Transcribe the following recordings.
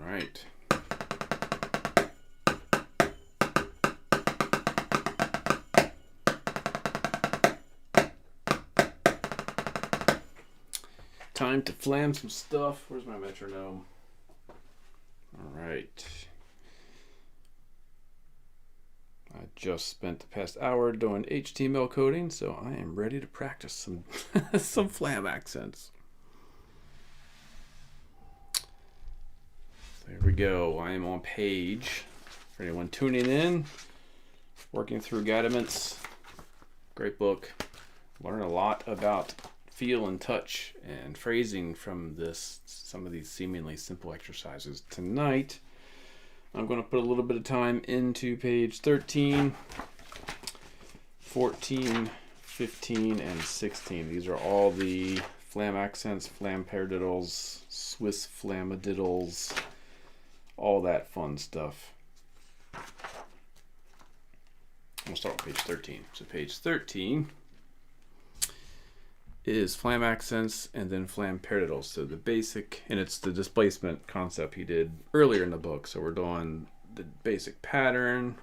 right. Time to flam some stuff. Where's my metronome? All right. I just spent the past hour doing HTML coding, so I am ready to practice some some Flam accents. There we go. I am on page. For anyone tuning in, working through Gaddiments. Great book. Learn a lot about feel and touch and phrasing from some of these seemingly simple exercises. Tonight, I'm going to put a little bit of time into page 13, 14, 15, and 16. These are all the Flam Accents, Flamadiddles, Swiss Flamadiddles, all that fun stuff. We'll start on page 13. So page 13 is Flam Accents and then Flamadiddles. So the basic, and it's the displacement concept he did earlier in the book. So we're doing the basic pattern.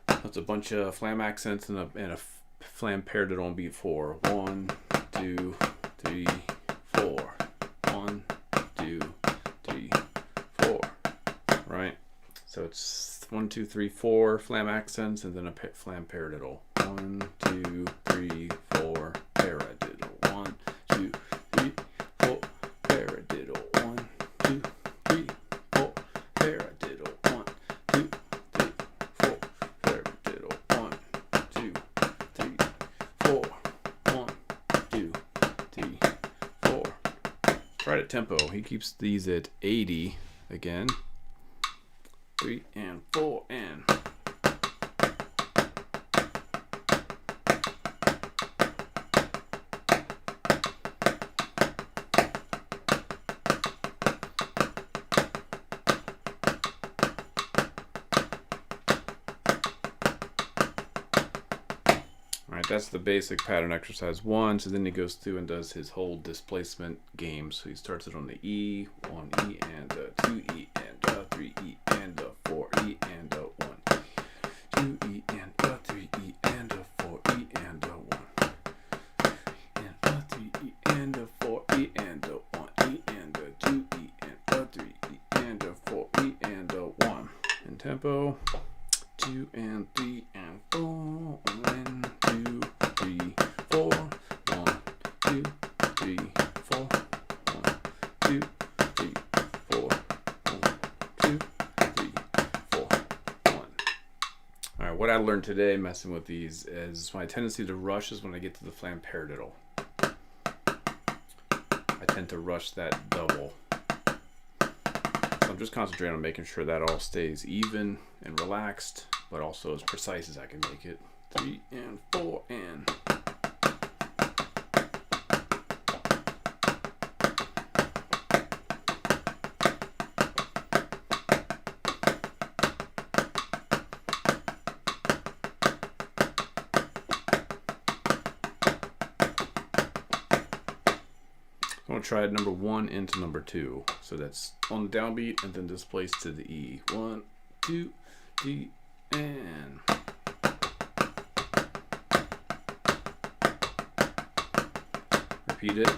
That's a bunch of Flam Accents and a Flamadiddle on beat 4. 1, 2, 3, 4. 1, 2, 3, 4. Right? So it's 1, 2, 3, 4 Flam Accents and then a Flamadiddle. 1, 2, 3, 4 paradiddle. 1, 2, 3, 4 paradiddle. 1, 2, 3, 4 paradiddle. 1, 2, 3, 4 paradiddle. 1, 2, 3, 4. 1, 2, 3, 4. Right at tempo. He keeps these at 80 again. 3 and 4 and. Alright, that's the basic pattern exercise 1. So then he goes through and does his whole displacement game. So he starts it on the E, 1E and 2E and 3E and 4E and 1. 2E and 3E and 4E and 1. And 3E and 4E and 1E and 2E and 3E and 4E and 1. In tempo. 2 and 3 and 4. 1, 2, 3, 4. 1, 2, 3, 4. 1, 2, 3, 4. 1, 2, 3, 4. 1. Alright, what I learned today messing with these is my tendency to rush is when I get to the Flamadiddle. I tend to rush that double. So I'm just concentrating on making sure that all stays even and relaxed, but also as precise as I can make it. 3 and 4 and. I'm going to try number 1 into number 2. So that's on the downbeat and then displaced to the E. 1, 2, 3, and. Repeat it.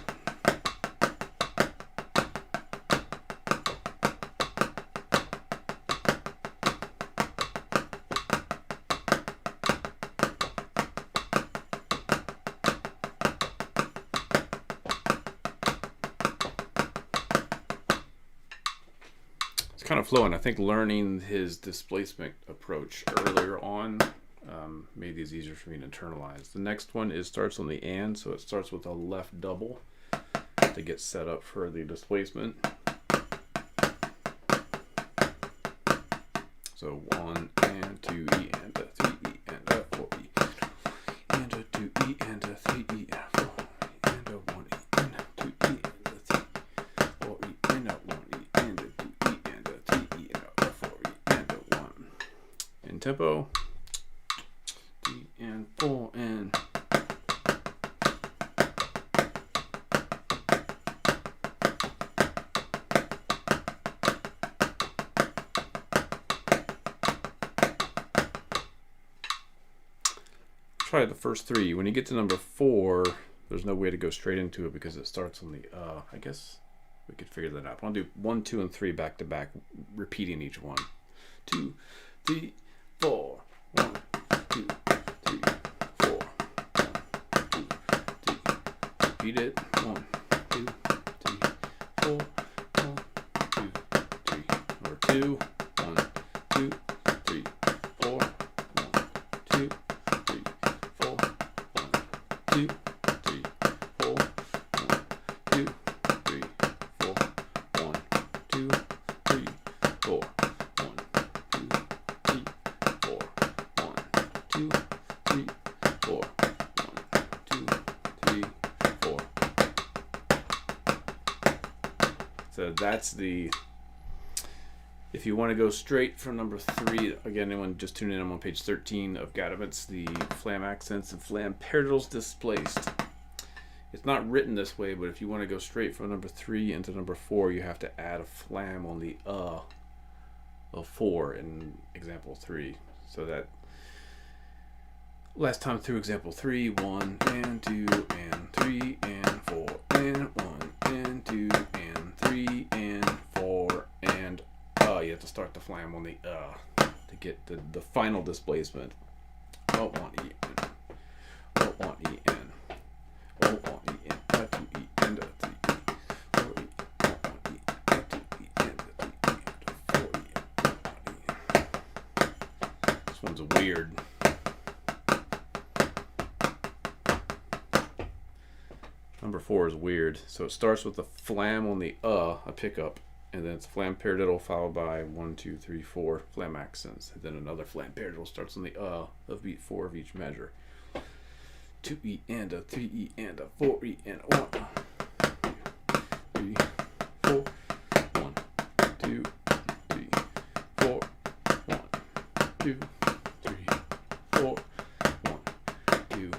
Kind of flowing. I think learning his displacement approach earlier on made these easier for me to internalize. The next one starts on the and, so it starts with a left double to get set up for the displacement. So 1 and 2E and 3E and 4E and 2E and 3E and 4 and 1E and 2E and 3 4E and 1E and 2E and 3E and 4E and 1. In tempo. 3 and 4 and. try the first three. When you get to number 4, there's no way to go straight into it because it starts on the I guess we could figure that out. I'll do 1, 2, and 3 back to back, repeating each one. 2, 3, 4. 1, 2, 3, 4. 1, 2, 3. Repeat it. 1, 2, 3, 4. 1, 2, 3. Number 2. 1, 2, 3, 4. 1, 2, 3, 4. 1, 2, 3, 4. 1, 2, 3, 4. 1, 2, 3, 4. 1, 2, 3, 4. 1, 2, 3, 4. 1, 2, 3, 4. So that's the. If you want to go straight from number 3, again, anyone just tune in, I'm on page 13 of Gaddiments, the Flam Accents and Flamadiddles displaced. It's not written this way, but if you want to go straight from number 3 into number 4, you have to add a flam on the of 4 in example 3. So that last time through example 3, 1 and 2 and 3 and 4 and 1 and 2 and 3 and 4 and you have to start the flam on the to get the final displacement. Oh, 1 E N. Oh, 1 E N. Oh, 1 E N. 2 E N. 3 E. 4 E. 1 E N. 2 E N. 3 E. 4 E. 1 E N. This one's weird. Number 4 is weird. So it starts with the flam on the a pickup. And then it's flam paradiddle followed by 1, 2, 3, 4 flam accents. And then another flam paradiddle starts on the of beat 4 of each measure. 2 E and a 3 E and a 4 E and a 1, 2, 3, 4. 1, 2, 3, 4. 1, 2, 3, 4. 1, 2,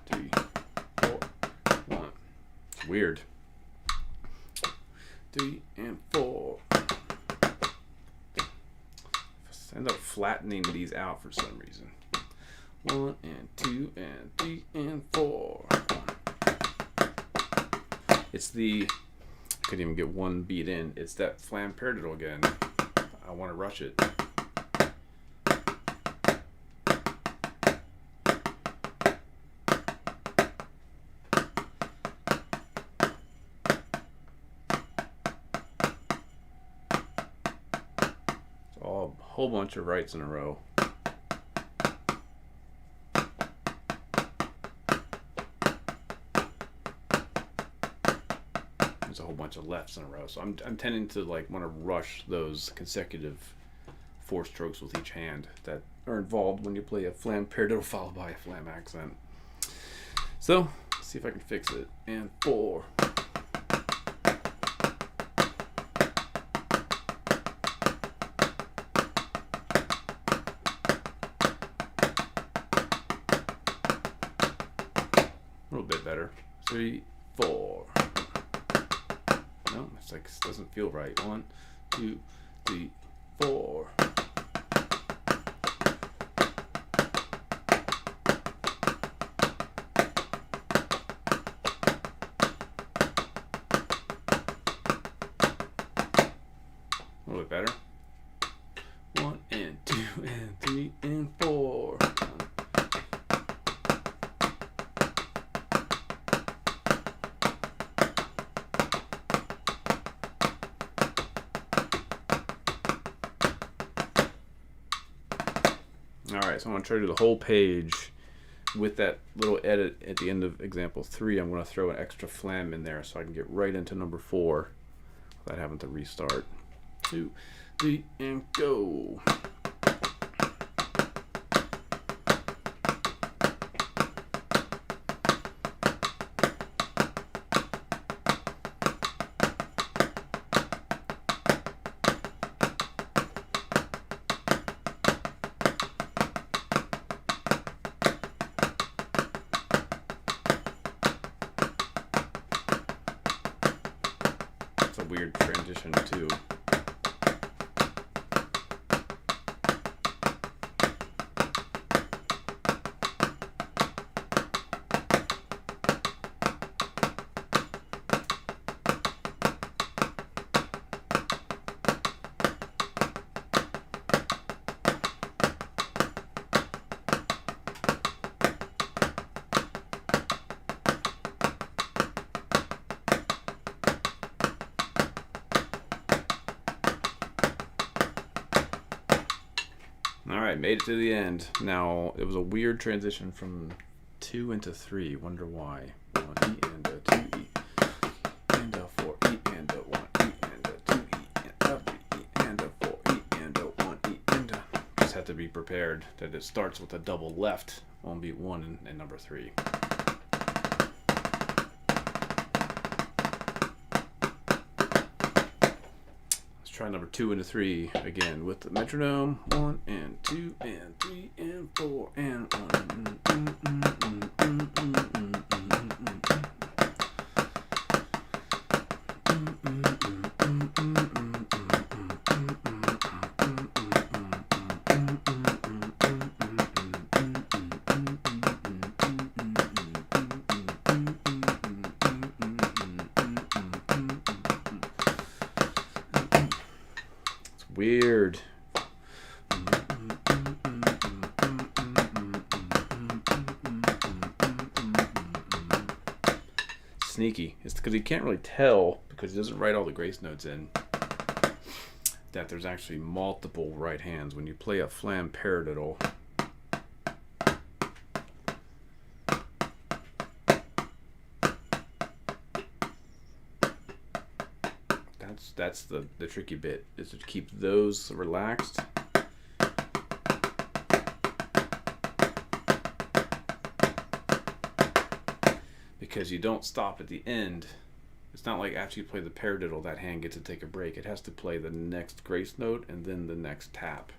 3, 4. 1. It's weird. 3 and 4. I end up flattening these out for some reason. 1 and 2 and 3 and 4. It's the, I couldn't even get one beat in. It's that flam paradiddle again. I want to rush it. A whole bunch of rights in a row. There's a whole bunch of lefts in a row, so I'm tending to like want to rush those consecutive 4 strokes with each hand that are involved when you play a flam paradiddle followed by a flam accent. So let's see if I can fix it. And 4. A little bit better. 3, 4. No, it's like it doesn't feel right. 1, 2, 3, 4. A little bit better. 1 and 2 and 3 and 4. Alright, so I'm going to try to do the whole page with that little edit at the end of example 3. I'm going to throw an extra flam in there so I can get right into number 4 without having to restart. 2, 3, and go. It's a weird transition too. right, made it to the end. Now, it was a weird transition from 2 into 3. Wonder why. 1 E and a 2 E and a 4 E and a 1 E and a 2 E and a 3 E and a 4 E and a 1 E and a... Just have to be prepared that it starts with a double left on beat 1 and number 3. Try number 2 into 3 again with the metronome. 1 and 2 and 3 and 4 and 1. Weird. Sneaky. It's because you can't really tell, because he doesn't write all the grace notes in, that there's actually multiple right hands. When you play a flam paradiddle, that's the tricky bit, is to keep those relaxed. Because you don't stop at the end. It's not like after you play the paradiddle that hand gets to take a break. It has to play the next grace note and then the next tap.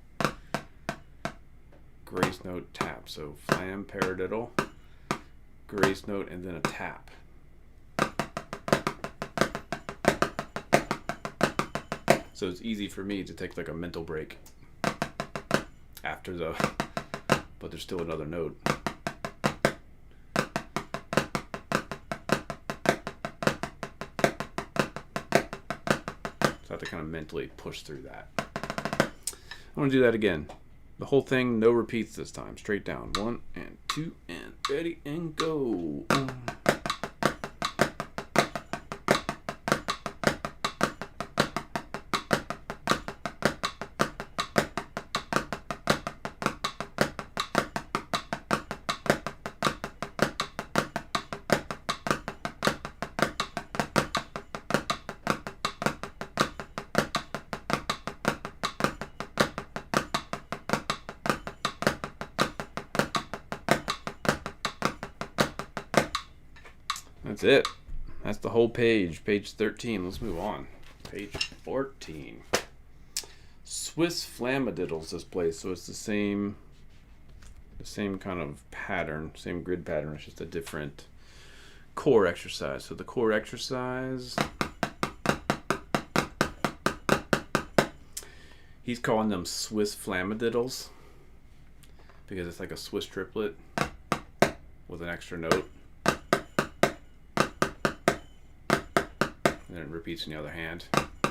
Grace note, tap. So flam, paradiddle, grace note, and then a tap. So it's easy for me to take like a mental break after the, but there's still another note. So I have to kind of mentally push through that. I'm going to do that again. The whole thing, no repeats this time. Straight down. 1 and 2 and ready and go. That's it. That's the whole page. Page 13. Let's move on. Page 14. Swiss Flamadiddles display. So it's the same kind of pattern, same grid pattern. It's just a different core exercise. So the core exercise, he's calling them Swiss Flamadiddles because it's like a Swiss triplet with an extra note. And then it repeats in the other hand.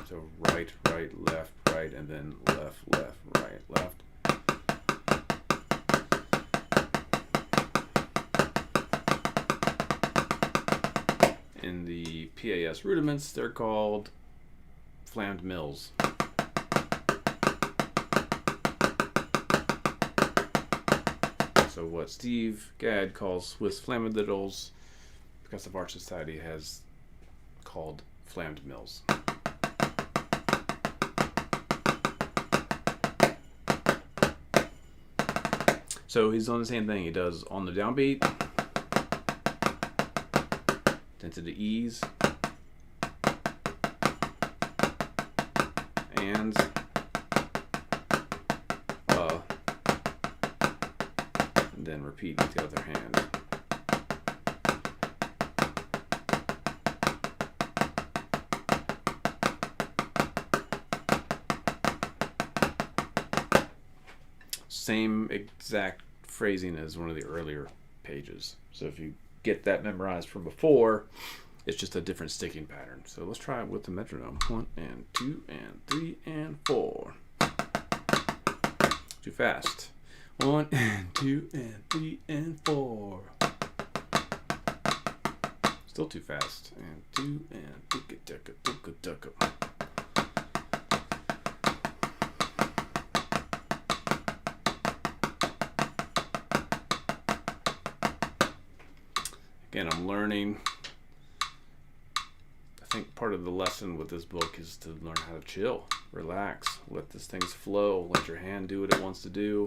So right, right, left, right, and then left, left, right, left. In the PAS rudiments, they're called flammed mills. So what Steve Gadd calls Swiss Flamadiddles, Progressive Art Society has called flammed mills. So he's on the same thing. He does on the downbeat, then to the E's, and then repeat with the other hand. Same exact phrasing as one of the earlier pages. So if you get that memorized from before, it's just a different sticking pattern. So let's try it with the metronome. 1 and 2 and 3 and 4. Too fast. 1 and 2 and 3 and 4. Still too fast. And 2 and ticka ticka ticka ticka. Again, I'm learning. I think part of the lesson with this book is to learn how to chill, relax, let this thing flow, let your hand do what it wants to do.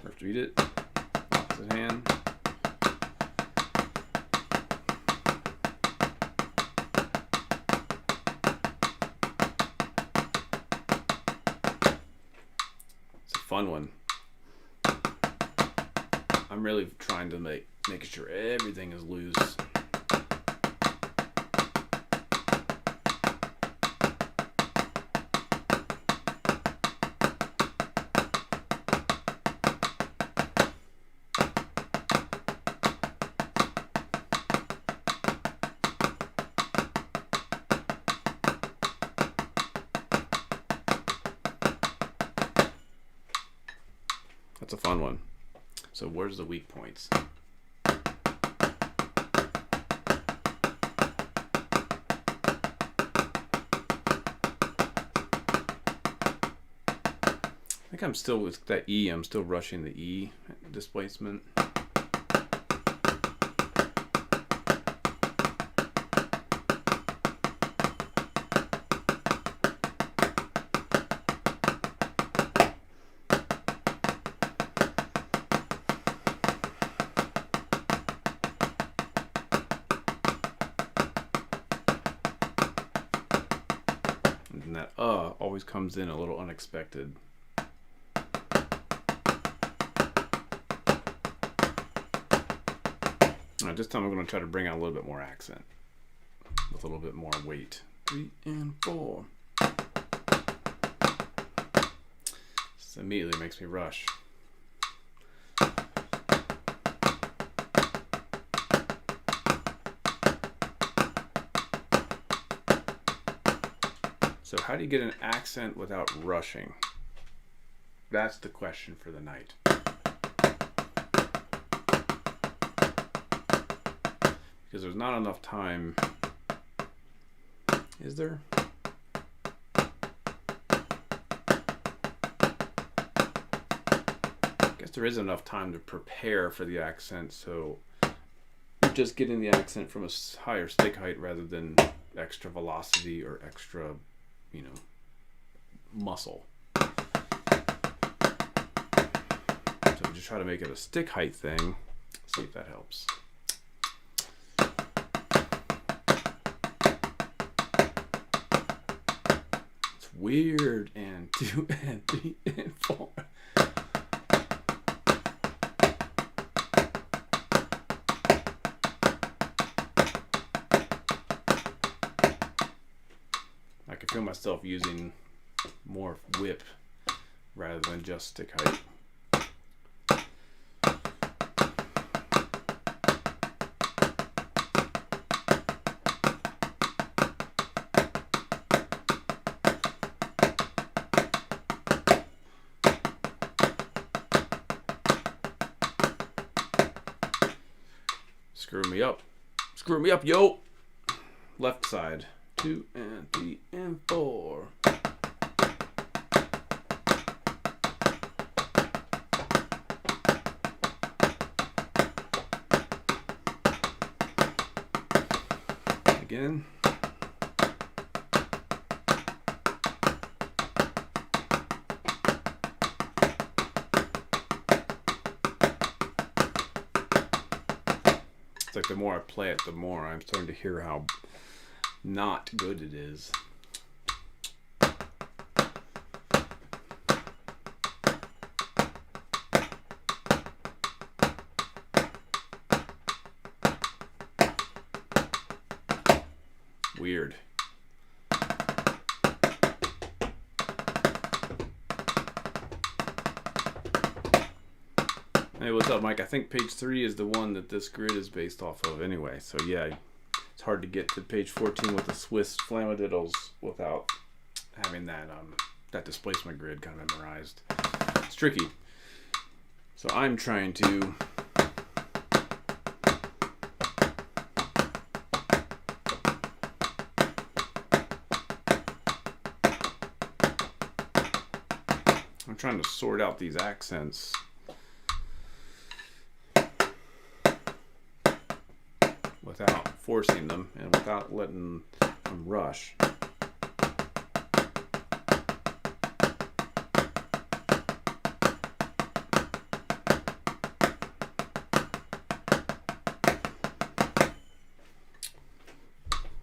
First read it, opposite hand. Fun one. I'm really trying to making sure everything is loose. That's a fun one. So where's the weak points? I think I'm still with that E. I'm still rushing the E displacement. And that always comes in a little unexpected. Alright, this time I'm going to try to bring out a little bit more accent with a little bit more weight. 3 and 4. This immediately makes me rush. So how do you get an accent without rushing? That's the question for the night. Because there's not enough time. Is there? I guess there is enough time to prepare for the accent, so you're just getting the accent from a higher stick height rather than extra velocity or extra, you know, muscle. So just try to make it a stick height thing. See if that helps. It's weird. And 2 and 3 and 4. I can feel myself using more whip rather than just stick height. Screw me up. Screw me up, yo! Left side. 2 and 3 and 4. Again. It's like the more I play it, the more I'm starting to hear how not good it is. Weird. Hey, what's up, Mike? I think page 3 is the one that this grid is based off of anyway. So yeah, it's hard to get to page 14 with the Swiss Flamadiddles without having that that displacement grid kind of memorized. It's tricky. So I'm trying to I'm trying to sort out these accents without forcing them and without letting them rush.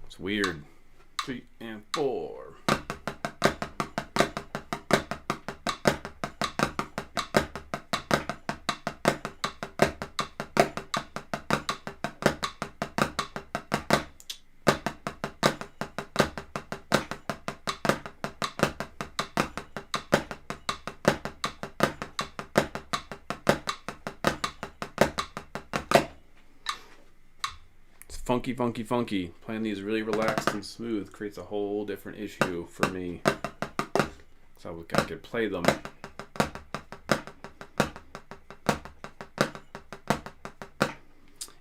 It's weird. 3 and 4. Funky, funky, funky. Playing these really relaxed and smooth creates a whole different issue for me. So I could play them.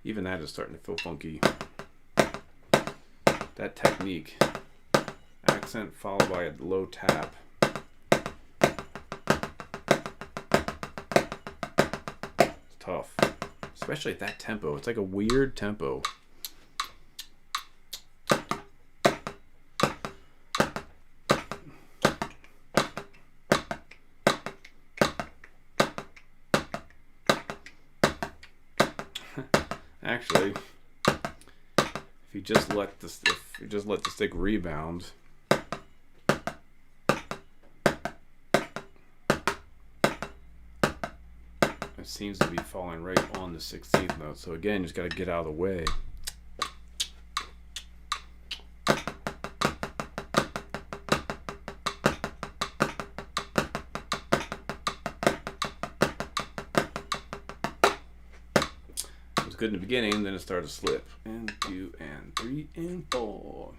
Even that is starting to feel funky. That technique. Accent followed by a low tap. It's tough. Especially at that tempo. It's like a weird tempo. Actually, if you just let the stick rebound, it seems to be falling right on the 16th note. So again, you just got to get out of the way. Good in the beginning, then it started to slip. And 2 and 3 and 4.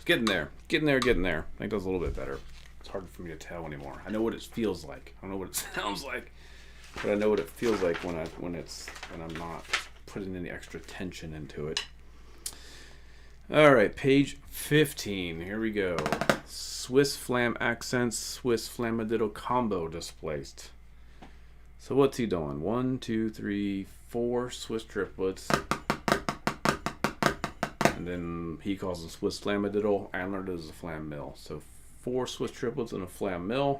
Getting there, getting there. I think that's a little bit better. It's hard for me to tell anymore. I know what it feels like. I don't know what it sounds like, but I know what it feels like when I'm not putting any extra tension into it. All right, page 15. Here we go. Swiss Flam Accents, Swiss Flamadiddle combo displaced. So what's he doing? 1, 2, 3, 4 Swiss triplets. And then he calls it Swiss Flamadiddle. I learned it as a flam mill. So 4 Swiss triplets and a flam mill.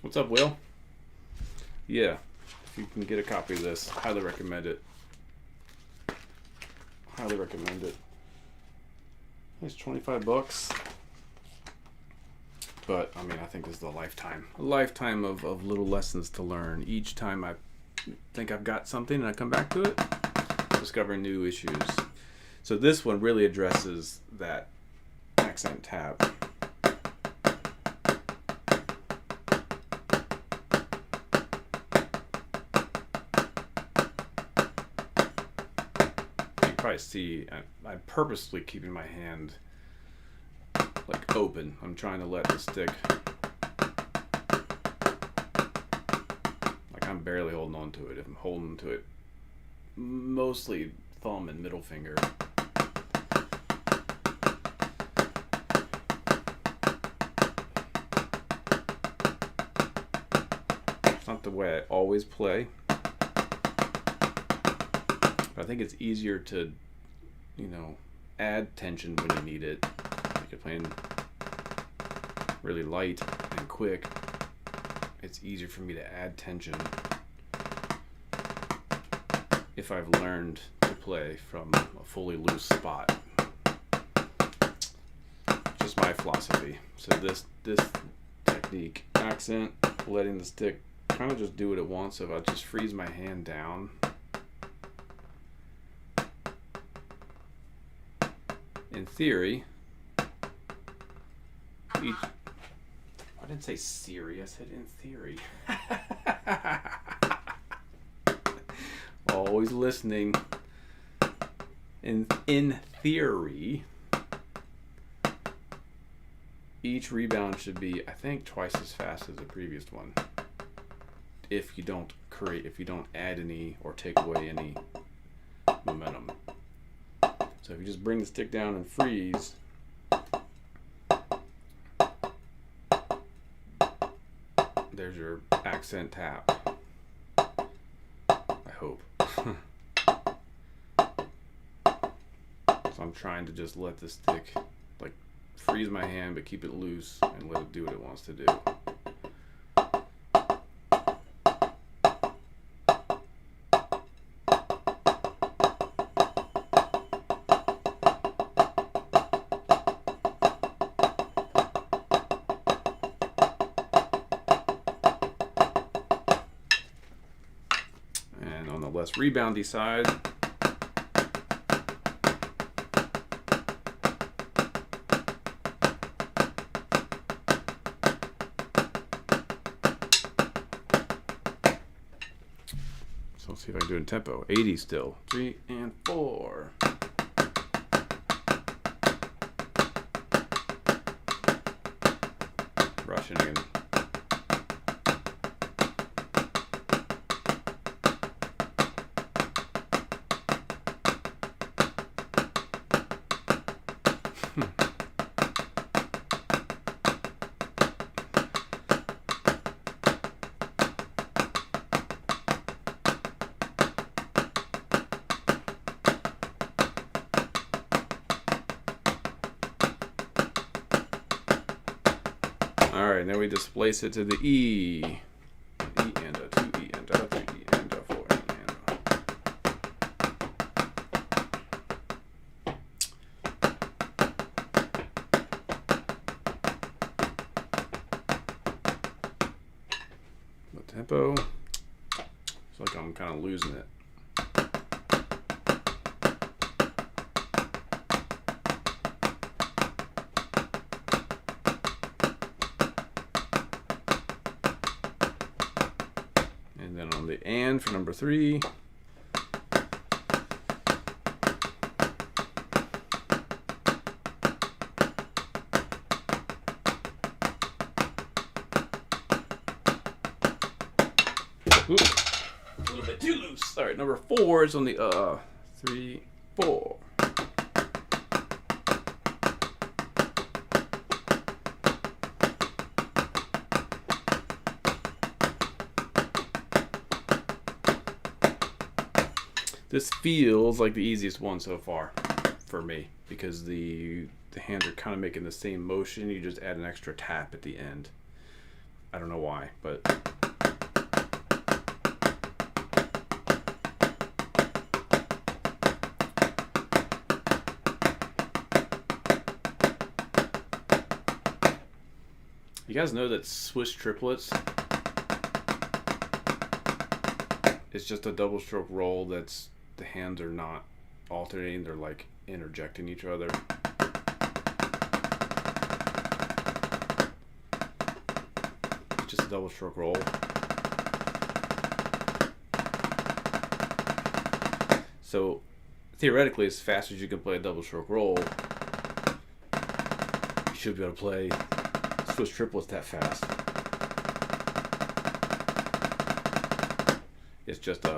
What's up, Will? Yeah, if you can get a copy of this, highly recommend it. Highly recommend it. It's $25, but I mean, I think this is a lifetime of little lessons to learn. Each time I think I've got something and I come back to it, discovering new issues. So this one really addresses that accent tab. Probably see I'm purposely keeping my hand like open. I'm trying to let the stick, like I'm barely holding on to it. If I'm holding to it, mostly thumb and middle finger. It's not the way I always play. I think it's easier to, add tension when you need it. Like you're playing really light and quick, it's easier for me to add tension if I've learned to play from a fully loose spot. Just my philosophy. So this technique, accent, letting the stick kind of just do what it wants. So if I just freeze my hand down, in theory, each... I didn't say Siri, I said in theory. Always listening. In theory, each rebound should be, I think, twice as fast as the previous one. If you don't add any or take away any momentum. So if you just bring the stick down and freeze, there's your accent tap. I hope. So I'm trying to just let the stick, like, freeze my hand but keep it loose and let it do what it wants to do. And on the less reboundy side, let's see if I can do it in tempo. 80 still. 3 and 4. Rushing again. Alright, then we displace it to the E. E and a 2 E and a 3 E and a 4 E and the tempo. It's like I'm kind of losing it. And then on the and for number 3. Oops, a little bit too loose. All right, number 4 is on the 3, 4. This feels like the easiest one so far for me because the hands are kind of making the same motion. You just add an extra tap at the end. I don't know why, but you guys know that Swiss triplets is just a double stroke roll that's the hands are not alternating, they're like interjecting each other. It's just a double stroke roll. So theoretically, as fast as you can play a double stroke roll, you should be able to play Swiss triplets that fast. It's just a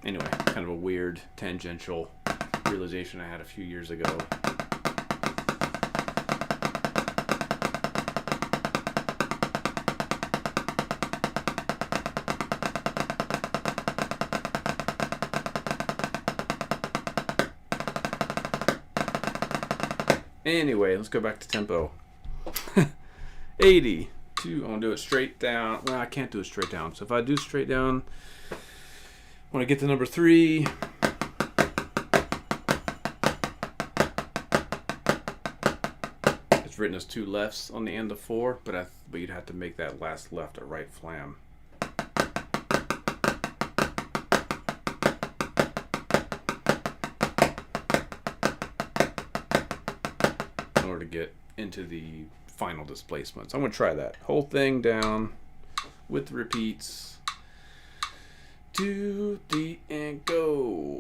anyway, kind of a weird tangential realization I had a few years ago. Anyway, let's go back to tempo. 80. 2. I want to do it straight down. Well, I can't do it straight down. So if I do straight down, when I get to number 3, it's written as 2 lefts on the end of 4, but you'd have to make that last left a right flam. In order to get into the final displacements. I'm going to try that whole thing down with the repeats. 2, 3, and go.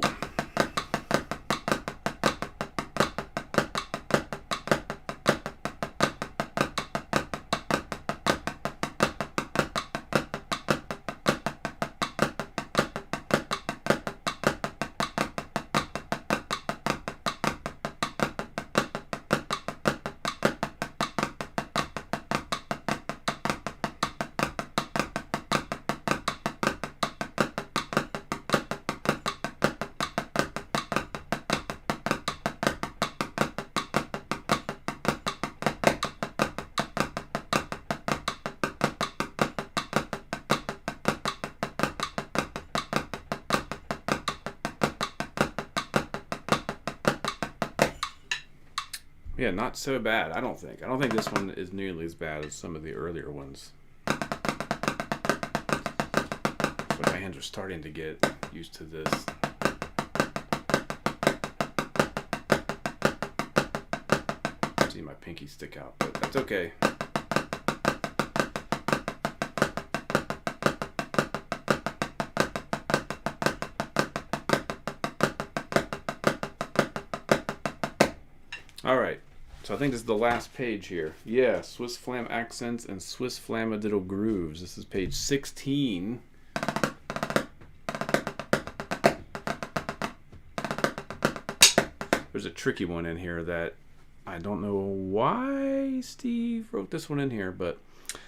Yeah, not so bad, I don't think. I don't think this one is nearly as bad as some of the earlier ones. So my hands are starting to get used to this. See my pinky stick out, but that's okay. All right. So I think this is the last page here. Yeah, Swiss Flam Accents and Swiss Flamadiddle Grooves. This is page 16. There's a tricky one in here that I don't know why Steve wrote this one in here, but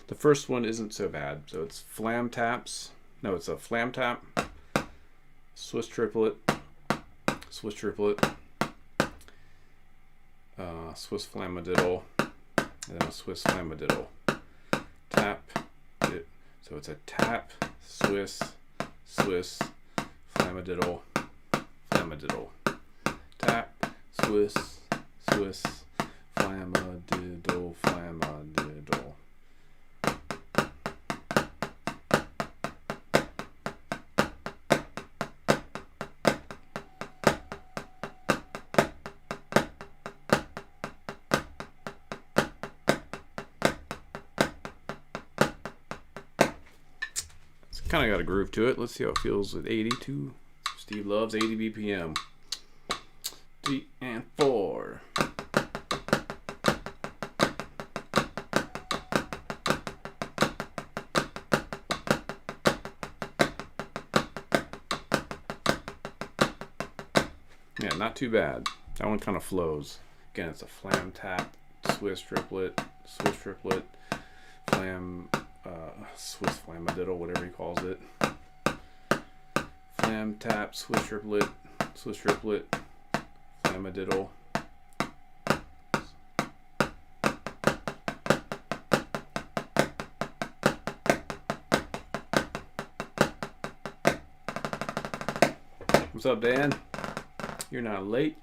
the first one isn't so bad. So it's flam taps. No, it's a flam tap, Swiss triplet, Swiss triplet, Swiss Flamadiddle, and then a Swiss Flamadiddle. Tap, so it's a tap, Swiss, Swiss, Flamadiddle, Flamadiddle. Tap, Swiss, Swiss, Flamadiddle, Flamadiddle. Kind of got a groove to it. Let's see how it feels with 82. Steve loves 80 BPM. 3 and 4. Yeah, not too bad. That one kind of flows. Again, it's a flam tap, Swiss triplet, flam. Swiss Flamadiddle, whatever he calls it. Flam tap, Swiss triplet, Flamadiddle. What's up, Dan? You're not late.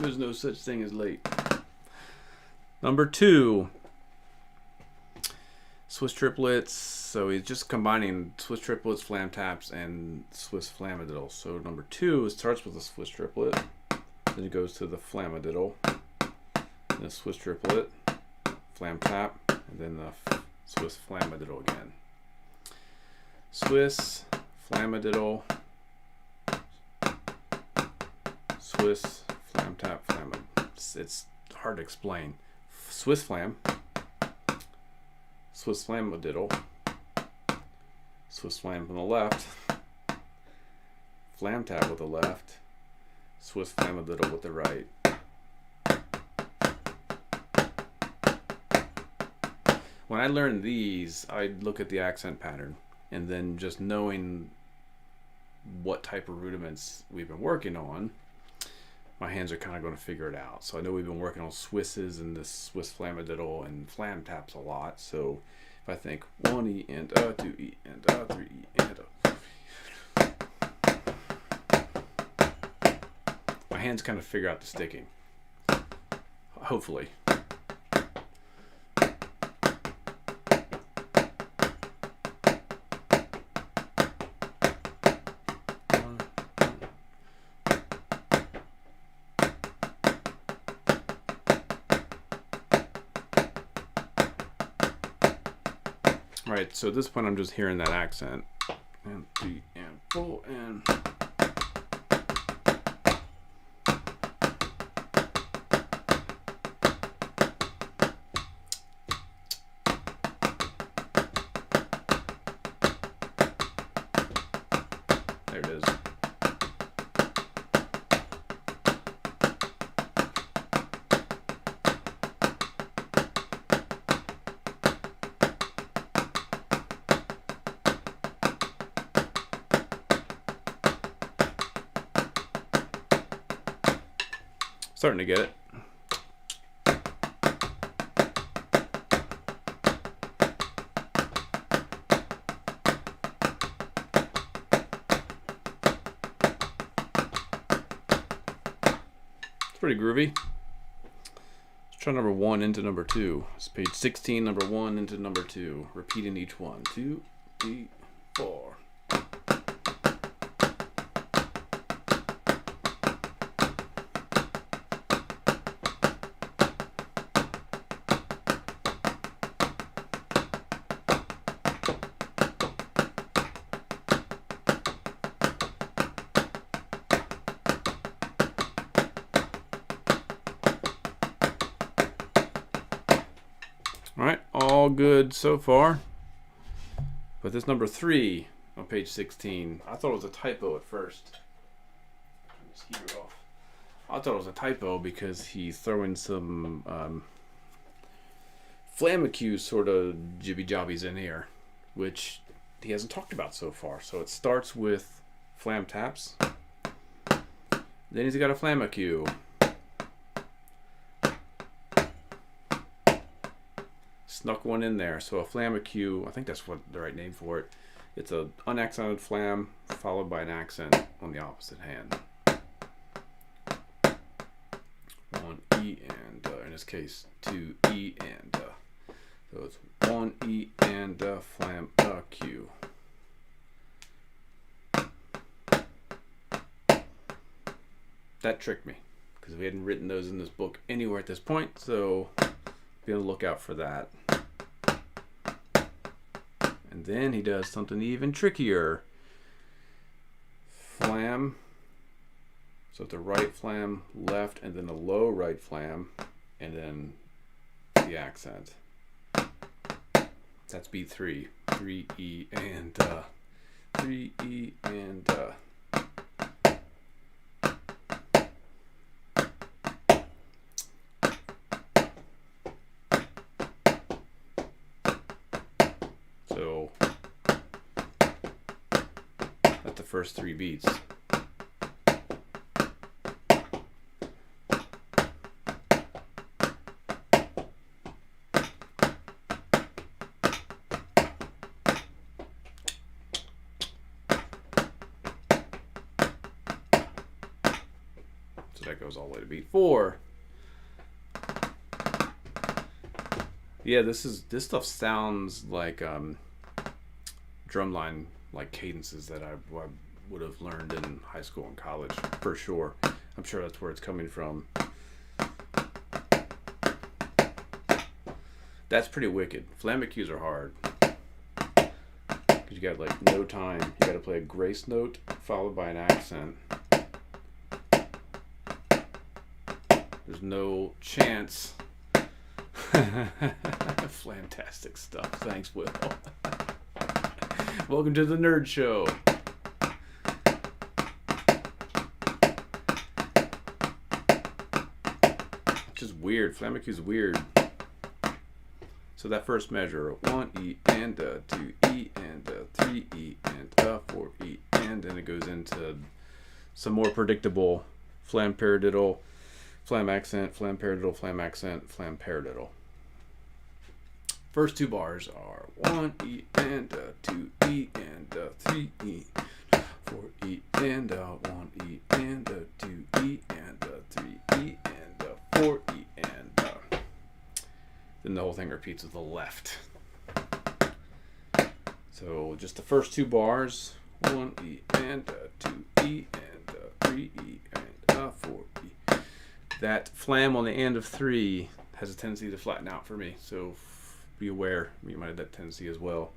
There's no such thing as late. Number 2. Swiss triplets, so he's just combining Swiss triplets, flam taps, and Swiss Flamadiddles. So number 2, it starts with a Swiss triplet, then it goes to the Flamadiddle, then a Swiss triplet, flam tap, and then the Swiss Flamadiddle again. Swiss Flamadiddle, Swiss flam tap, it's hard to explain. Swiss flam, Swiss Flamadiddle, Swiss flam from the left, flam tap with the left, Swiss Flamadiddle with the right. When I learned these, I'd look at the accent pattern, and then just knowing what type of rudiments we've been working on, my hands are kind of going to figure it out. So I know we've been working on Swisses and the Swiss Flamadiddle and flam taps a lot. So if I think 1 E and a, 2 E and a, 3 E and a, my hands kind of figure out the sticking. Hopefully. Right, so at this point I'm just hearing that accent. And 3 and 4 and. There it is. Starting to get it. It's pretty groovy. Let's try number 1 into number 2. It's page 16, number 1 into number 2. Repeating each one. 2, 3, 4. Alright, all good so far. But this number 3 on page 16, I thought it was a typo at first. Turn this heater off. I thought it was a typo because he's throwing some Flamma sort of jibby jobbies in here, which he hasn't talked about so far. So it starts with flam taps. Then he's got a Flamma cue. Snuck one in there. So a Flamma cue, I think that's what the right name for it. It's an unaccented flam followed by an accent on the opposite hand. 1 E and in this case 2 E and so it's 1 E and Flamma cue. That tricked me because we hadn't written those in this book anywhere at this point, so be on the lookout for that. And then he does something even trickier. Flam. So the right flam, left, and then a low right flam, and then the accent. That's beat 3. 3 E and 3 E and so that's the first 3 beats. So that goes all the way to beat 4. Yeah, this stuff sounds like drumline, like cadences that I would have learned in high school and college for sure. I'm sure that's where it's coming from. That's pretty wicked. Flamma cues are hard because you got like no time. You got to play a grace note followed by an accent. There's no chance. Fantastic stuff. Thanks, Will. Welcome to the Nerd Show. It's just weird. Flamma cue's weird. So that first measure, 1 E and 2 E and 3 E and 4 E and then it goes into some more predictable flam paradiddle, flam accent, flam paradiddle, flam accent, flam paradiddle. First 2 bars are 1 E and 2 E and 3 E, 4 E and 1 E and 2 E and 3 E and 4 E and then the whole thing repeats with the left. So just the first 2 bars, 1 E and 2 E and 3 E and 4 E. That flam on the end of 3 has a tendency to flatten out for me, so be aware. You might have that tendency as well.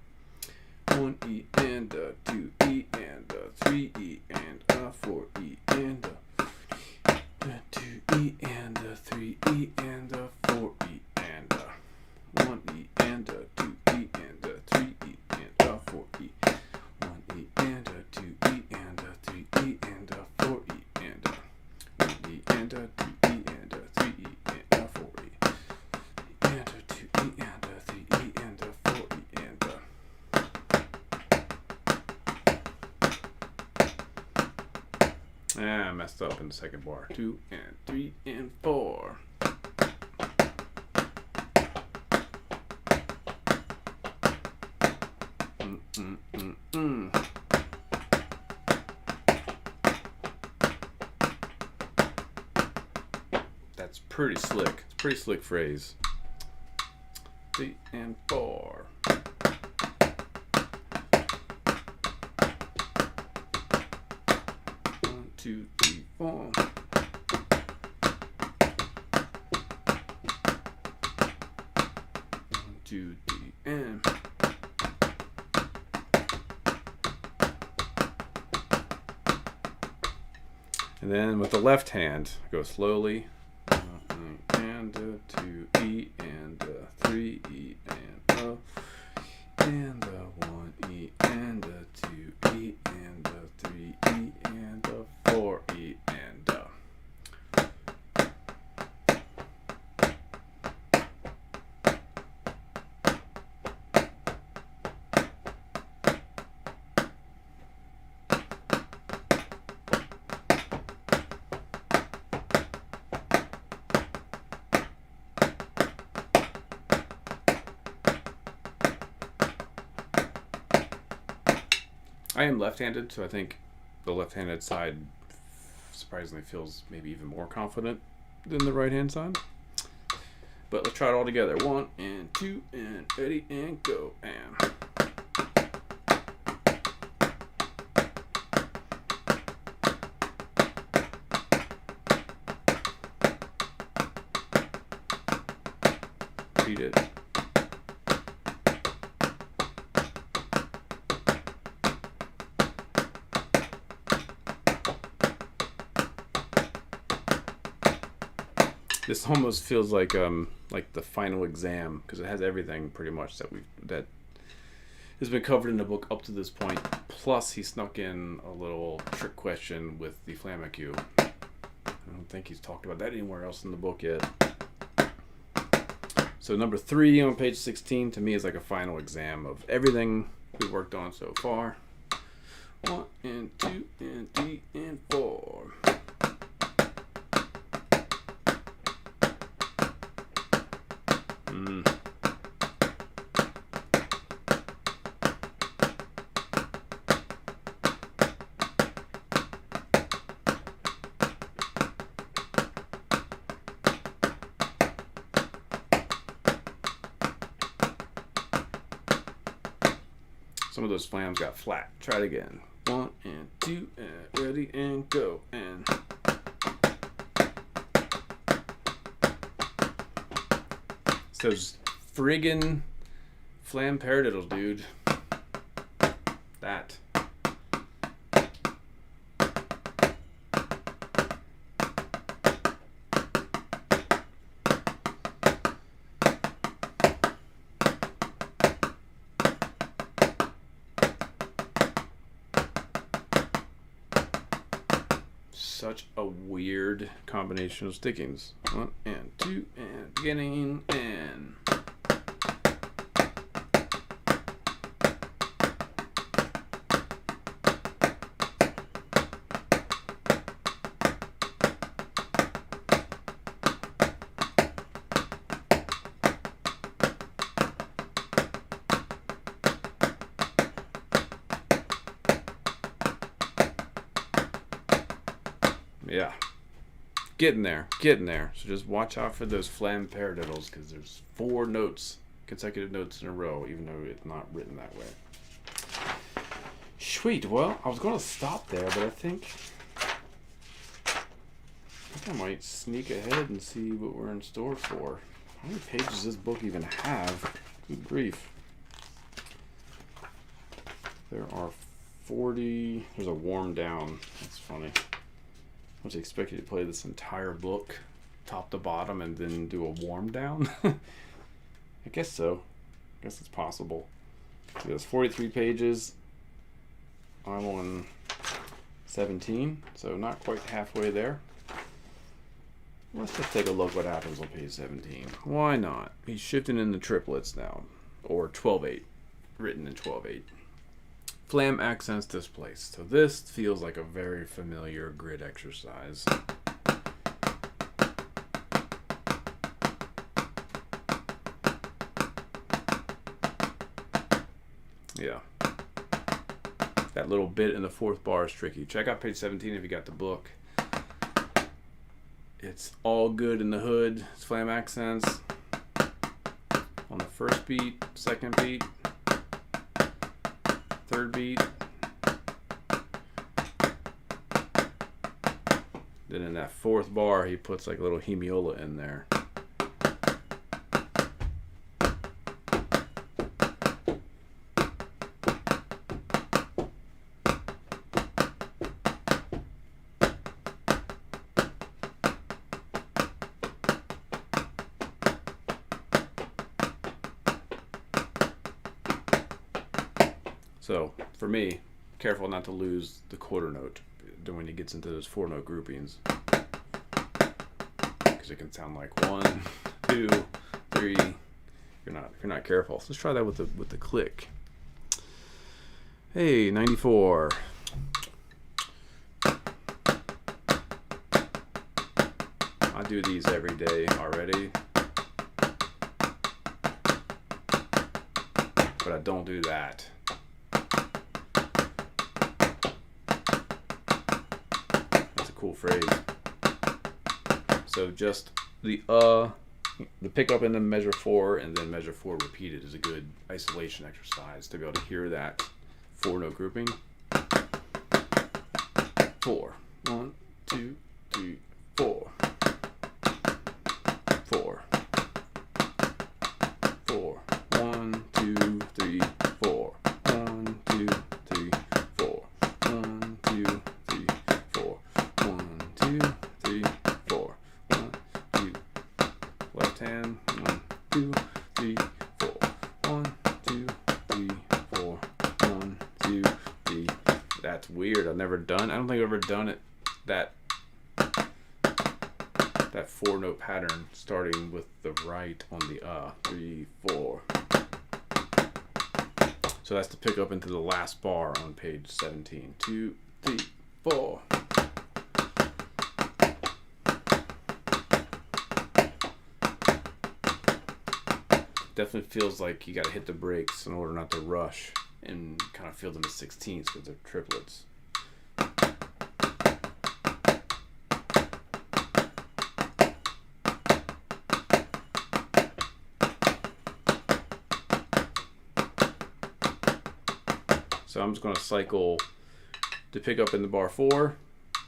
1 E and a 2 E and a 3 E and a 4 E and a 2 E and a 3 E and a 4 E and a 1 E and a 2 E and a 3 E and a 4 E. 1 E and a 2 E and a 3 E and a 4 E and a 1 E and a 2 E and a 3 E and a 4 E. And a 2 E and a 3 E and a 4 E and a. I messed up in the second bar. 2 and 3 and 4. That's pretty slick. It's a pretty slick phrase. 3 and 4. 1, 2, 3, 4. 1, 2, 3, and. And then with the left hand, go slowly. And a 2 E and a 3 E and a 1 E and a 2 E and a 3 E and a 4 E and a. I am left-handed, so I think the left-handed side surprisingly feels maybe even more confident than the right-hand side. But let's try it all together. 1 and 2 and ready and go and. Repeat it. This almost feels like the final exam, because it has everything pretty much that has been covered in the book up to this point. Plus, he snuck in a little trick question with the Flamma cue. I don't think he's talked about that anywhere else in the book yet. So number 3 on page 16 to me is like a final exam of everything we worked on so far. 1 and 2 and 3 and 4. Some of those flams got flat. Try it again. 1 and 2 and ready and go and. It's those friggin' flam paradiddles, dude. That. Such a weird combination of stickings. 1 and 2 and beginning and. Yeah, getting there. So just watch out for those flam paradiddles, because there's 4 notes, consecutive notes in a row, even though it's not written that way. Sweet. Well, I was going to stop there, but I think I might sneak ahead and see what we're in store for. How many pages does this book even have? Good grief. There are 40. There's a warm down. That's funny. I was expecting to play this entire book, top to bottom, and then do a warm down. I guess so. I guess it's possible. So there's 43 pages. I'm on 17, so not quite halfway there. Let's just take a look what happens on page 17. Why not? He's shifting in the triplets now, or 12/8, written in 12/8. Flam Accents displaced. So this feels like a very familiar grid exercise. Yeah. That little bit in the fourth bar is tricky. Check out page 17 if you got the book. It's all good in the hood. It's Flam Accents. On the first beat, second beat, third beat. Then in that fourth bar, he puts like a little hemiola in there. So, for me, careful not to lose the quarter note when he gets into those 4-note groupings. Because it can sound like 1, 2, 3. If you're not careful. So let's try that with the click. Hey, 94. I do these every day already. But I don't do that. Cool phrase. So just the pickup in the measure 4 and then measure 4 repeated is a good isolation exercise to be able to hear that 4-note grouping. 4. 1, 2, 3, 4. 4. 4. 1, 2, 3, 4. 1, 2, 3, 4. 1, 2, 3, 4. 1, 2, 3, 4. 1, 2. Left hand. 1, 2, 3, 4. 1, 2, 3, 4. 1, 2, 3. That's weird. I've never done. I don't think I've ever done it. That 4-note pattern starting with the right on the 3, 4. So that's to pick up into the last bar on page 17. 2, 3, 4. Definitely feels like you got to hit the brakes in order not to rush and kind of feel them as 16ths because they're triplets. So I'm just going to cycle to pick up in the bar 4,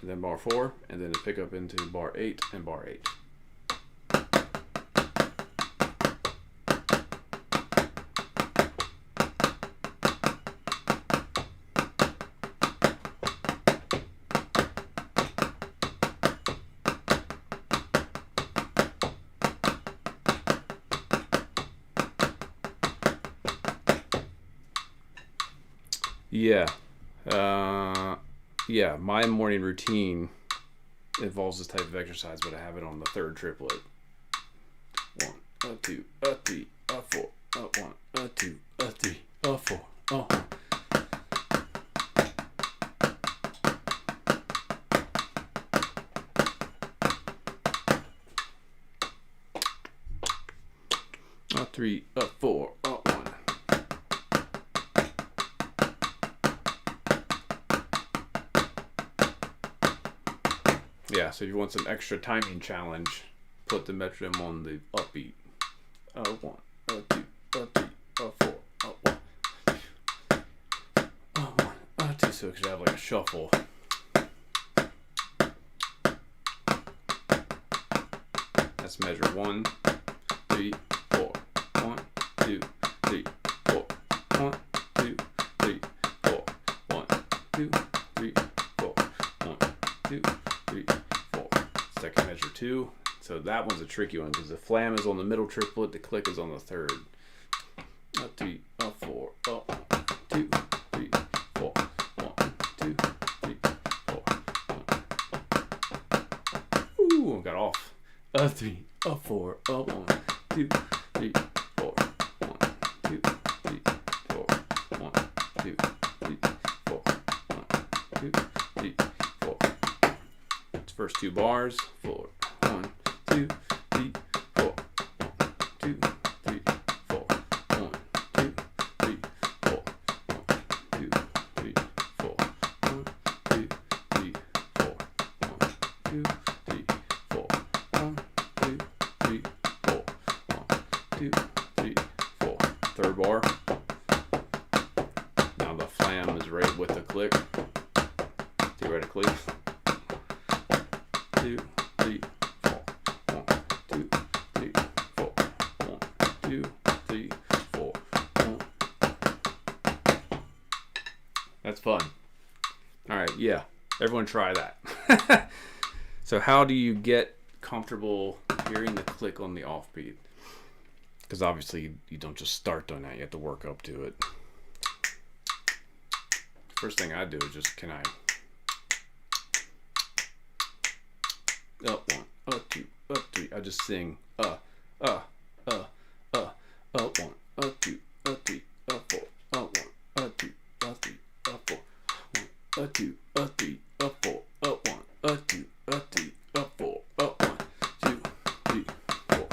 and then bar 4, and then to pick up into bar 8 and bar 8. Yeah, my morning routine involves this type of exercise, but I have it on the third triplet. 1, 2, 3, 4. 1, 2, 3, 4. 3, 4. 1. Yeah, so if you want some extra timing challenge, put the metronome on the upbeat. 1, 2, 3, 4. 1, 2. So it could have like a shuffle. That's measure 1, 3, 4. 1, 2, 3, 4. 1, 2, 3, 4. 2, 3, 4. 1, 2, 3, 4. Second measure 2. So that one's a tricky one because the flam is on the middle triplet, the click is on the third. 3, 4, 2, 3, 4. 1, 2, 3, 4. 1. Ooh, got off. 3, 4, 1, 2, 3, 4. 1, 2, 3, 4. 1, 2, 3, 4. 1, 2, 3, 4. It's first two bars. 4. 1, 2, 3, 4. 1, 2, 3, 4. 1, 2, 3, 4. 1, 2, 3, 4. 1, 2, 3, 4. 1, 2, 3, 4. 1, 2, 3, 4. 1, 2, 3, 4. Third bar. Now the flam is right with the click. Theoretically. 2, 3, 4. 1, 2, 3, 4. 1, 2, 3, 4. 1. That's fun. All right, yeah. Everyone try that. So how do you get comfortable hearing the click on the offbeat? Because obviously you don't just start doing that. You have to work up to it. First thing I do is just, can I... Up 1, up 2, up 3. I just sing 1, up 2, up 3, up 4, up 1, up 2, up 3, up 4, 1, up 2, up 3, up 4, up 1, up 2, up 3, up 4, up 1, 2, 3, 4,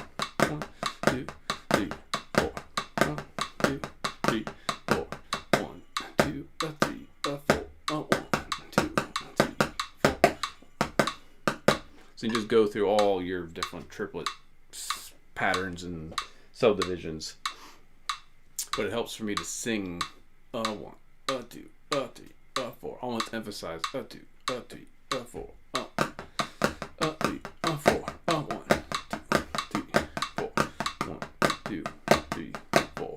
1, 2, 3, 4, 1, 2, 3, 4, 1, 2, up 3, up 4, up 1, 2, 3, 4. So you just go through all your different triplet patterns and subdivisions. But it helps for me to sing 1, 2, 3, 4. I want to emphasize 2, 3, 4, 3, 4, 1, 2, 3, 4, 1, 2, 3, 4, 1, 2, 3, 4,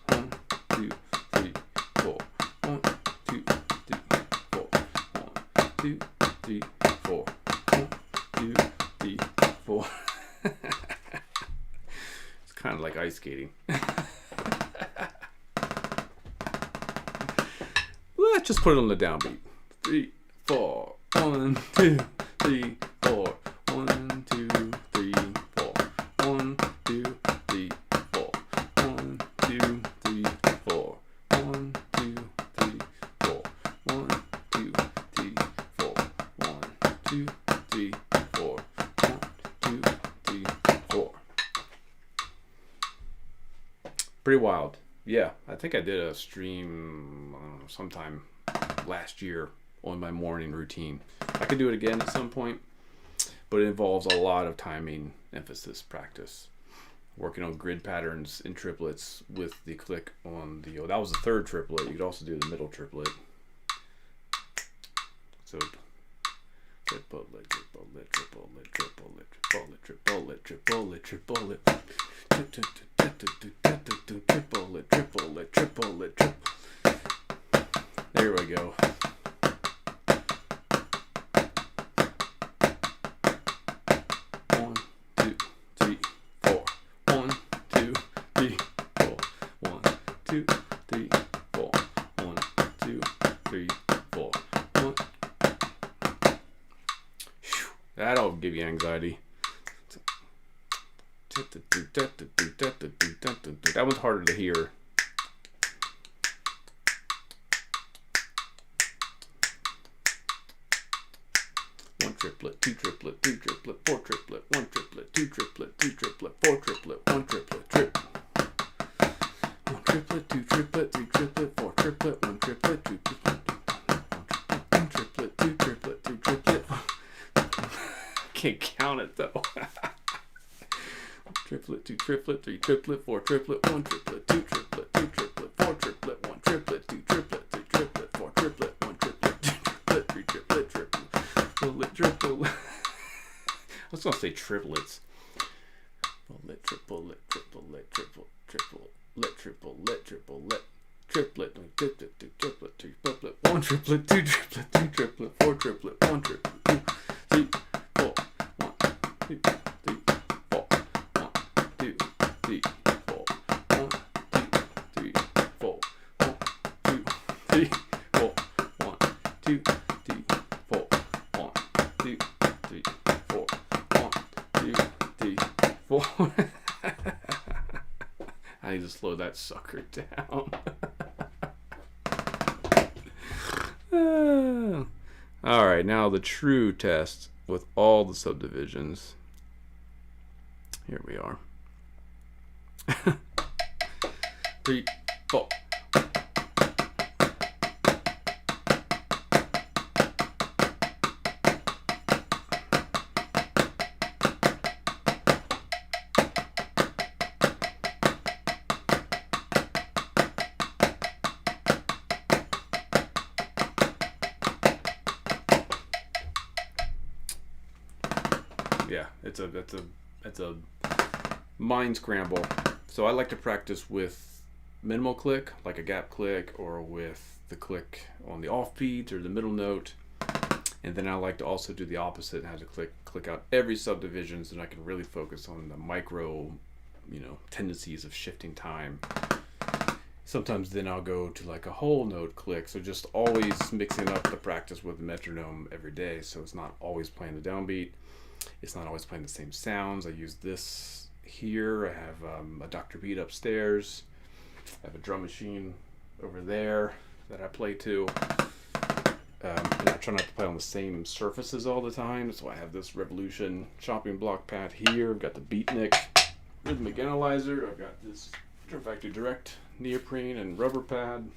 1, 2, 3, 4, 1, 2, 3, 4, 1, 2, 3, 4, 1, 2, 3, 4. It's kind of like ice skating. Let's just put it on the downbeat. 3, 4, 1, 2, 3, 4, 1, 2, 3, 4, 1, 2, 3, 4, 1, 2, 3, 4, 1, 2, 3, 4, 1, 2, 3, 4, 1, 2, 3, 4, 1, 2, 3, 4. Pretty wild. Yeah, I think I did a stream sometime last year on my morning routine. I could do it again at some point, but it involves a lot of timing, emphasis, practice. Working on grid patterns in triplets with the click on the... that was the third triplet. You could also do the middle triplet. So triplet, triplet, triplet, triplet, triplet, triplet, triplet, triplet, triplet, triplet, triplet, triplet. There we go. One, two, three, four. 1, 2, 3, 4. 1, 2, 3, 4. 1, 2, 3, 4. 1. That'll give you anxiety. That one's harder to hear. One triplet, two triplet, three triplet, four triplet, one triplet, two triplet, three triplet, four triplet, one triplet, trip. One triplet, two triplet, three triplet, four triplet, one triplet, two triplet, one triplet, two triplet, three triplet. Can't count it though. Triplet, two triplet, three triplet, four triplet, one triplet, two triplet, three triplet, four triplet, one triplet, two triplet, three triplet, four triplet, one triplet, two triplet, three triplet, triplet, triple. I was gonna say triplets. Triplet, triplet, triple, triple, triple, triple, triplet, triplet, two triplet, two triplet, one triplet, two triplet, two triplet, four triplet, one triplet, 2, 3, 4, 1, 2, 3, 4, 1, 2, 3, 4, 1, 2, 3, 4, 1, 2, 3, 4, 1, 2, 3, 4, 1, 2, 3, 4, 1, 2, 3, 4. I need to slow that sucker down. All right, now the true test with all the subdivisions. Here we are. 3, 4. Yeah, it's a mind scramble. So I like to practice with minimal click, like a gap click, or with the click on the offbeat or the middle note. And then I like to also do the opposite and have to click out every subdivision so that I can really focus on the micro, tendencies of shifting time. Sometimes then I'll go to like a whole note click. So just always mixing up the practice with the metronome every day. So it's not always playing the downbeat. It's not always playing the same sounds. I use this here. I have a Dr. Beat upstairs. I have a drum machine over there that I play to. And I try not to play on the same surfaces all the time. So I have this Revolution chopping block pad here. I've got the Beatnik rhythmic analyzer. I've got this Drum Factory Direct neoprene and rubber pad.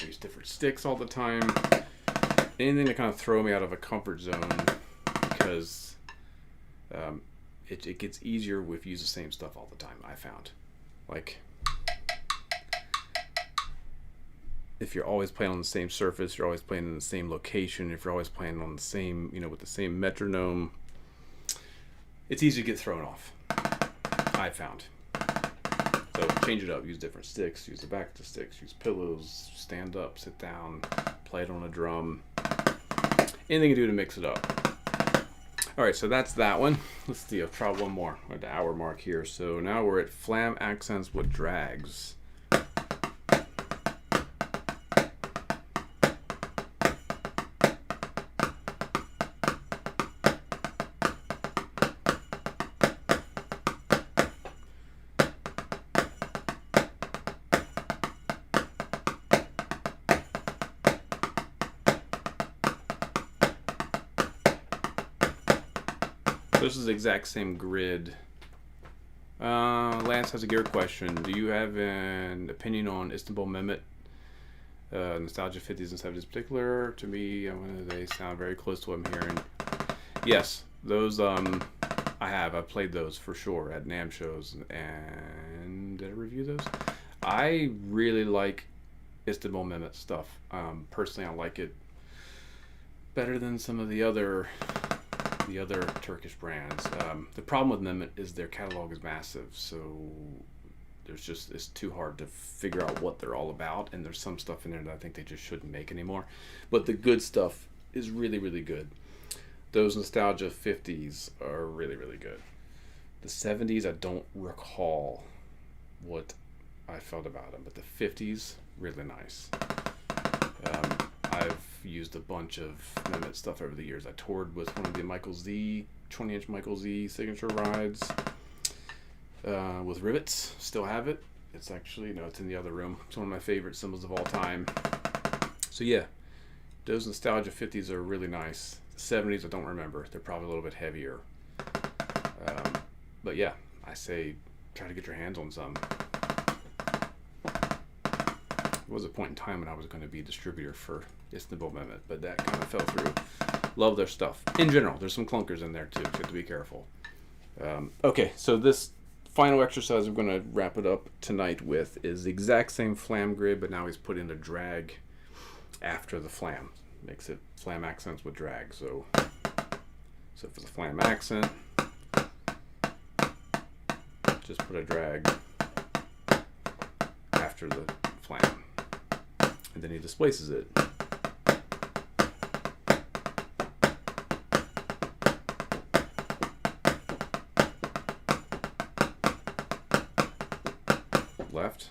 I use different sticks all the time. Anything to kind of throw me out of a comfort zone, because it gets easier if you use the same stuff all the time, I found. Like, if you're always playing on the same surface, you're always playing in the same location, if you're always playing on the same, with the same metronome, it's easy to get thrown off, I found. So change it up, use different sticks, use the back of the sticks, use pillows, stand up, sit down, play it on a drum. Anything you do to mix it up. All right, so that's that one. Let's see, I'll try one more. We're at the hour mark here. So now we're at Flam Accents with drags. This is the exact same grid. Lance has a gear question. Do you have an opinion on Istanbul Mehmet? Nostalgia 50s and 70s particular. To me, they sound very close to what I'm hearing. Yes, those I have. I've played those for sure at NAMM shows. And did I review those? I really like Istanbul Mehmet stuff. Personally, I like it better than some of the other Turkish brands. The problem with Mehmet is their catalog is massive, so it's too hard to figure out what they're all about, and there's some stuff in there that I think they just shouldn't make anymore. But the good stuff is really, really good. Those Nostalgia 50s are really, really good. The 70s, I don't recall what I felt about them, but the 50s, really nice. I've used a bunch of Mehmet stuff over the years. I toured with one of the Michael Z, 20-inch Michael Z signature rides with rivets. Still have it. It's actually, it's in the other room. It's one of my favorite cymbals of all time. So yeah, those Nostalgia 50s are really nice. The 70s, I don't remember. They're probably a little bit heavier. But yeah, I say try to get your hands on some. There was a point in time when I was going to be a distributor for Istanbul Mehmet, but that kind of fell through. Love their stuff. In general, there's some clunkers in there too, so you have to be careful. Okay, so this final exercise I'm going to wrap it up tonight with is the exact same flam grid, but now he's put in a drag after the flam. Makes it Flam Accents with drag. So for the flam accent, just put a drag after the flam. and then he displaces it. Left.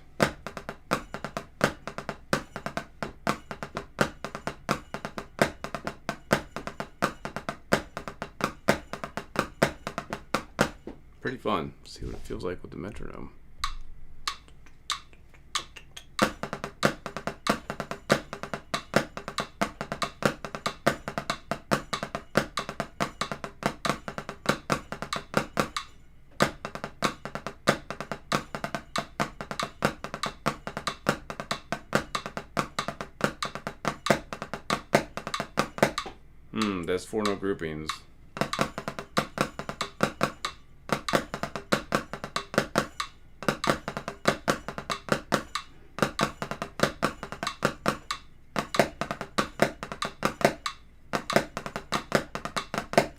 Pretty fun. See what it feels like with the metronome. That's 4 note groupings.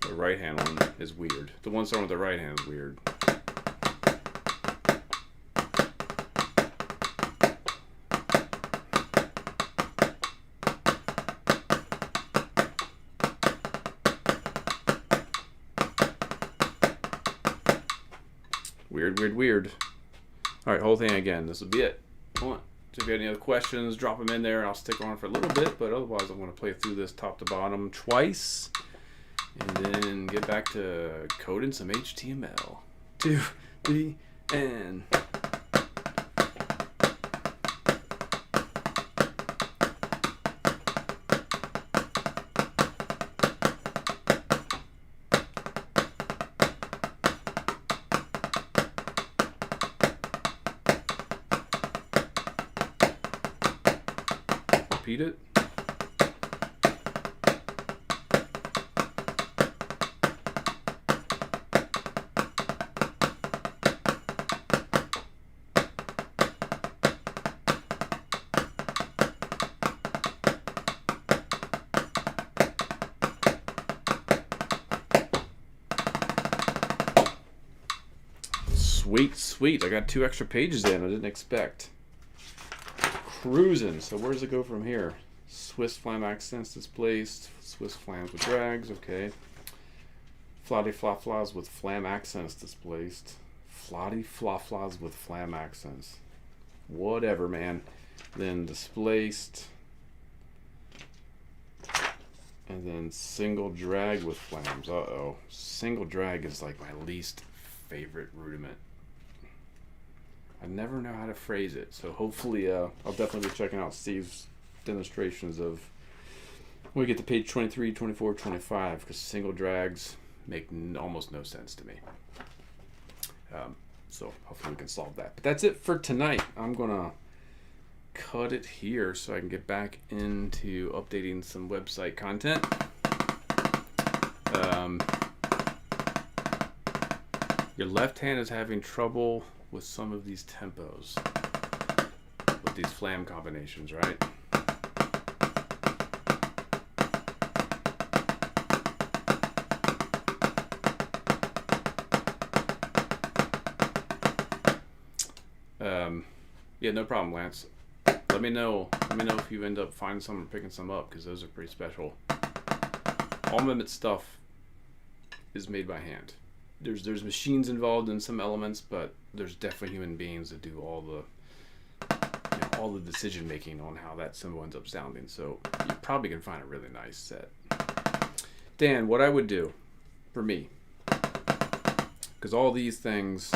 The right hand one is weird. The one starting with the right hand is weird. Weird. Alright, whole thing again. This will be it. So if you have any other questions, drop them in there. I'll stick on for a little bit, but otherwise I'm going to play through this top to bottom twice. And then get back to coding some HTML. 2, 3, and... Repeat it. Sweet. I got 2 extra pages in I didn't expect. Cruising. So where does it go from here? Swiss Flam Accents displaced. Swiss Flams with drags. Okay. Flotty Flaflas with Flam Accents displaced. Flotty Flaflas with Flam Accents. Whatever, man. Then displaced. And then single drag with flams. Uh-oh. Single drag is like my least favorite rudiment. I never know how to phrase it, so hopefully I'll definitely be checking out Steve's demonstrations of when we get to page 23, 24, 25, because single drags make almost no sense to me. So hopefully we can solve that. But that's it for tonight. I'm going to cut it here so I can get back into updating some website content. Your left hand is having trouble with some of these tempos, with these flam combinations, right? Yeah, no problem, Lance. Let me know if you end up finding some or picking some up, because those are pretty special. All Mehmet stuff is made by hand. There's machines involved in some elements, but there's definitely human beings that do all the decision making on how that symbol ends up sounding. So you probably can find a really nice set. Dan, what I would do for me, because all these things,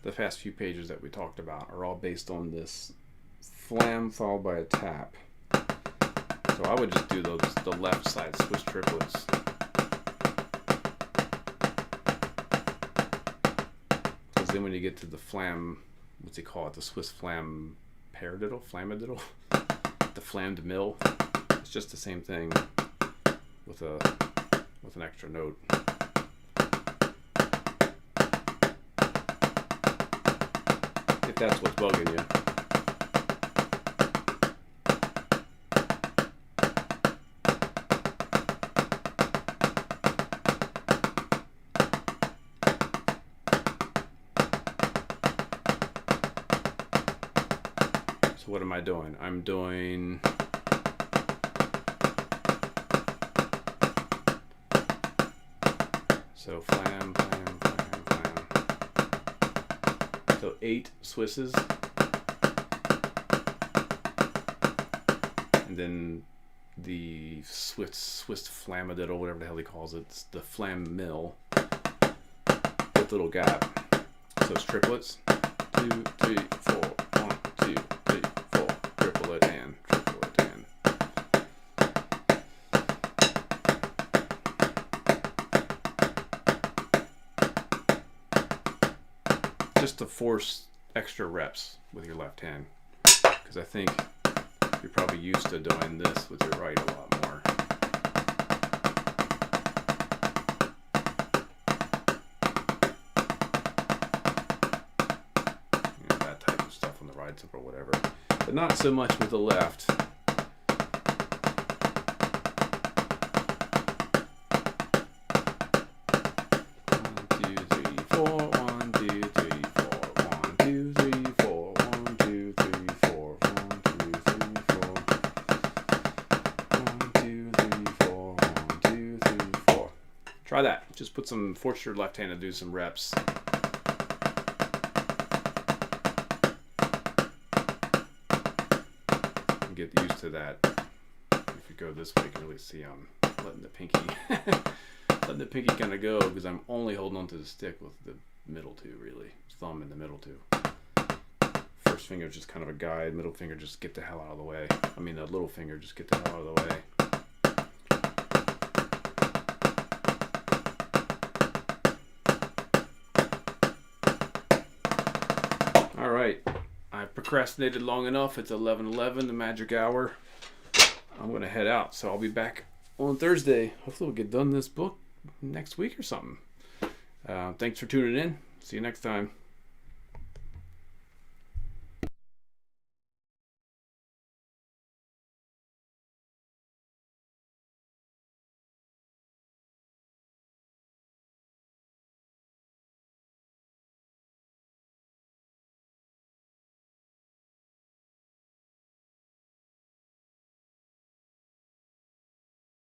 the past few pages that we talked about, are all based on this flam followed by a tap. So I would just do the left side Swiss triplets. Because then when you get to the flam, what's he call it? The Swiss flam paradiddle? Flamadiddle? The flammed mill. It's just the same thing with an extra note. If that's what's bugging you. So what am I I doing? I'm doing so flam, flam, flam, flam. So 8 Swisses. And then the Swiss Flamadiddle, whatever the hell he calls it. It's the Flam mill with little gap. So it's triplets. 2, 3, 4. 1, 2, 3, 4. Triplet and triplet and. Just to force extra reps with your left hand, because I think you're probably used to doing this with your right a lot more. You know, that type of stuff on the right tip or whatever. But not so much with the left. 1, 2, 3, 4. 1, 2, 3, 4. 1, 2, 3, 4. 1, 2, 3, 4. 1, 2, 3, 4. 1, 2, 3, 4. 1, 2, 3, 4. Try that. Just force your left hand to do some reps. And get used to that. If you go this way, you can really see I'm letting the pinky kind of go, because I'm only holding onto the stick with the middle two, really. Thumb in the middle two. First finger is just kind of a guide. Middle finger, just get the hell out of the way. I mean, the little finger, just get the hell out of the way. All right, I've procrastinated long enough. It's 11:11, the magic hour. I'm gonna head out, so I'll be back on Thursday. Hopefully we'll get done this book next week or something. Thanks for tuning in. See you next time.